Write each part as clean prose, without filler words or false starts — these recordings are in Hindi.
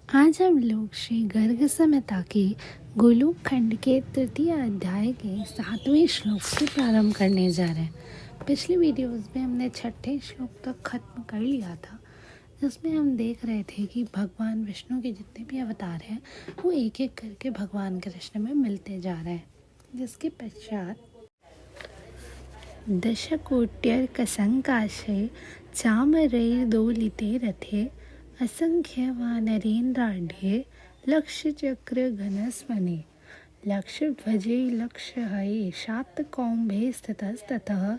आज हम लोग श्री गर्ग संहिता के गोलोक खंड के तृतीय अध्याय के 7वें श्लोक से प्रारंभ करने जा रहे हैं। पिछली वीडियोस में हमने 6ठे श्लोक तक खत्म कर लिया था, जिसमें हम देख रहे थे कि भगवान विष्णु के जितने भी अवतार हैं वो एक एक करके भगवान कृष्ण में मिलते जा रहे हैं। जिसके पश्चात दशकोट्यर्कसंकाशे चामरैर्दोलिते रथे असंख्य वानरेन्द्राढ्ये लक्षचक्रघनस्वने लक्षध्वजे लक्षहये शातकौम्भे स्थितस्ततः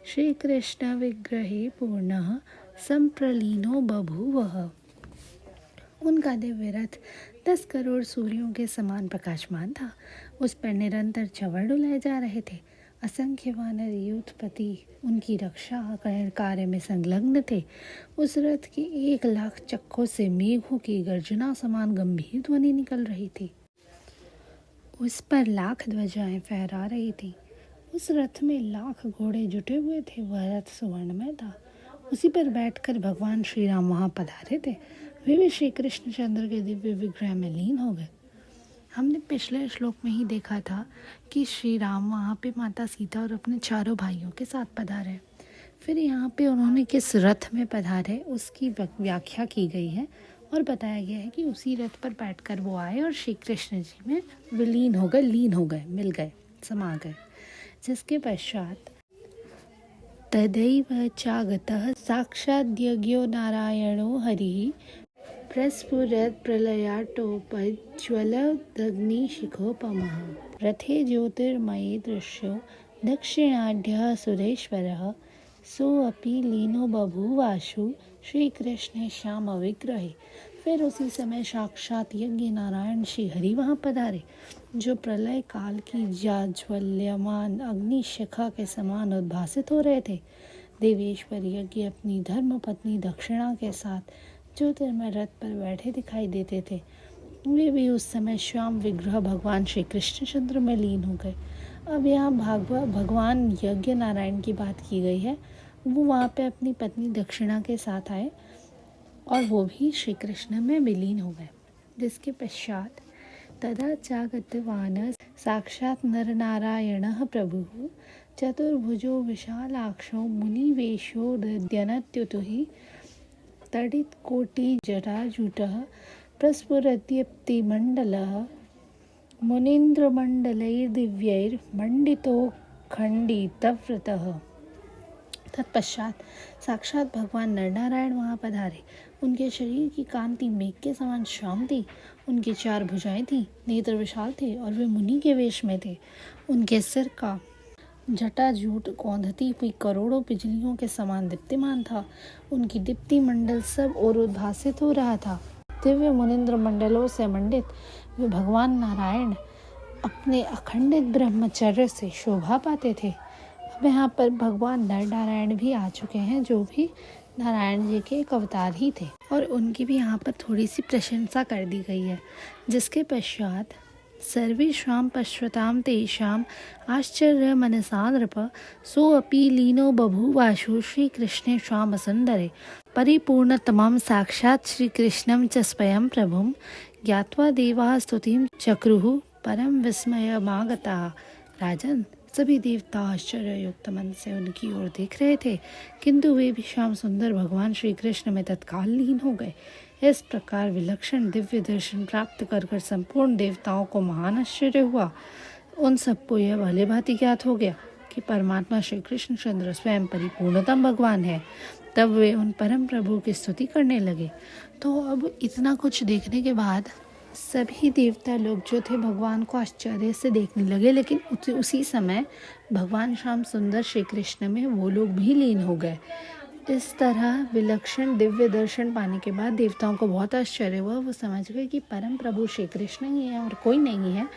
श्रीकृष्णविग्रहे पूर्णः संप्रलीनो बभूवः। उनका दिव्य रथ 10 करोड़ सूर्यों के समान प्रकाशमान था। उस पर निरंतर चवर डुलाए जा रहे थे। असंख्य वानर युद्धपति उनकी रक्षा कार्य में संलग्न थे। उस रथ के 1 लाख चक्कों से मेघों की गर्जना समान गंभीर ध्वनि निकल रही थी। उस पर लाख ध्वजाएं फहरा रही थी। उस रथ में लाख घोड़े जुटे हुए थे। वह रथ सुवर्णमय था। उसी पर बैठकर भगवान श्री राम वहां पधारे थे। वे भी श्री कृष्णचंद्र के दिव्य विग्रह में लीन हो गए। हमने पिछले श्लोक में ही देखा था कि श्री राम वहाँ पे माता सीता और अपने चारों भाइयों के साथ पधारे। फिर यहाँ पे उन्होंने किस रथ में पधारे उसकी व्याख्या की गई है और बताया गया है कि उसी रथ पर बैठकर वो आए और श्री कृष्ण जी में विलीन हो गए, लीन हो गए, मिल गए, समा गए। जिसके पश्चात तदैव चागतः साक्षाद्यज्ञो नारायणो हरिः प्रस्फुरत् प्रलयाटोपज्वलदग्निशिखोपमः रथे ज्योतिर्मये दृश्यो दक्षिणाढ्यः सुरेश्वरः सोऽपि लीनो बभूवाशु श्रीकृष्णे श्यामविग्रहे। फिर उसी समय साक्षात यज्ञ नारायण श्री हरि वहाँ पधारे, जो प्रलय काल की जाज्वल्यमान अग्निशिखा के समान उद्भासित हो रहे थे। देवेश्वर यज्ञ अपनी धर्म पत्नी दक्षिणा के साथ ज्योतिर्मय रथ पर बैठे दिखाई देते थे। वे भी उस समय श्याम विग्रह भगवान श्री कृष्णचंद्र में लीन हो गए। अब यहाँ भगवान यज्ञ नारायण की बात की गई है। वो वहाँ पे अपनी पत्नी दक्षिणा के साथ आए और वो भी श्री कृष्ण में विलीन हो गए। जिसके पश्चात तदा चागतवान् साक्षात् नरनारायणः प्रभुः चतुर्भुजो विशालाक्षो मुनिवेशो दद्यनत्युतुः तडित्कोटिजटाजुटः प्रस्फुरद्दीप्तिमण्डलः मुनीन्द्रमण्डलैर्दिव्यैर्मण्डितोऽखण्डितव्रतः। तत्पश्चात साक्षात भगवान नरनारायण वहाँ पधारे। उनके शरीर की कांति मेघ के समान श्याम थी। उनकी 4 भुजाएं थी, नेत्र विशाल थे और वे मुनि के वेश में थे। उनके सिर का जटाजूट कौंधती हुई करोड़ों बिजलियों के समान दीप्तिमान था। उनकी दीप्ति मंडल सब और उद्भासित हो रहा था। दिव्य मुनिंद्र मंडलों से मंडित वे भगवान नारायण अपने अखंडित ब्रह्मचर्य से शोभा पाते थे। अब यहाँ पर भगवान नर नारायण भी आ चुके हैं, जो भी नारायण जी के एक अवतार ही थे, और उनकी भी यहाँ पर थोड़ी सी प्रशंसा कर दी गई है। जिसके पश्चात सर्वेषां पश्यतां तेषाम् आश्चर्यमनसा नृप सोऽपि लीनो बभूवाशु श्रीकृष्णे श्यामसुन्दरे परिपूर्णतमं साक्षात् श्रीकृष्णं च स्वयं प्रभुं ज्ञात्वा देवाः स्तुतिं चक्रुः परम विस्मयमागताः। राजन, सभी देवता आश्चर्ययुक्त मन से उनकी ओर देख रहे थे, किंतु वे भी श्याम सुंदर भगवान श्री कृष्ण में तत्काल लीन हो गए। इस प्रकार विलक्षण दिव्य दर्शन प्राप्त कर संपूर्ण देवताओं को महान आश्चर्य हुआ। उन सबको यह भली भांति ज्ञात हो गया कि परमात्मा श्री कृष्णचंद्र स्वयं परिपूर्णतम भगवान है। तब वे उन परम प्रभु की स्तुति करने लगे। तो अब इतना कुछ देखने के बाद सभी देवता लोग जो थे भगवान को आश्चर्य से देखने लगे, लेकिन उसी समय भगवान श्याम सुंदर श्री कृष्ण में वो लोग भी लीन हो गए। इस तरह विलक्षण दिव्य दर्शन पाने के बाद देवताओं को बहुत आश्चर्य हुआ। वो समझ गए कि परम प्रभु श्री कृष्ण ही है और कोई नहीं है,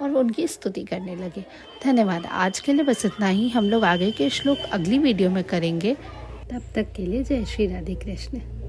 और उनकी स्तुति करने लगे। धन्यवाद। आज के लिए बस इतना ही। हम लोग आगे के श्लोक अगली वीडियो में करेंगे। तब तक के लिए जय श्री राधे कृष्ण।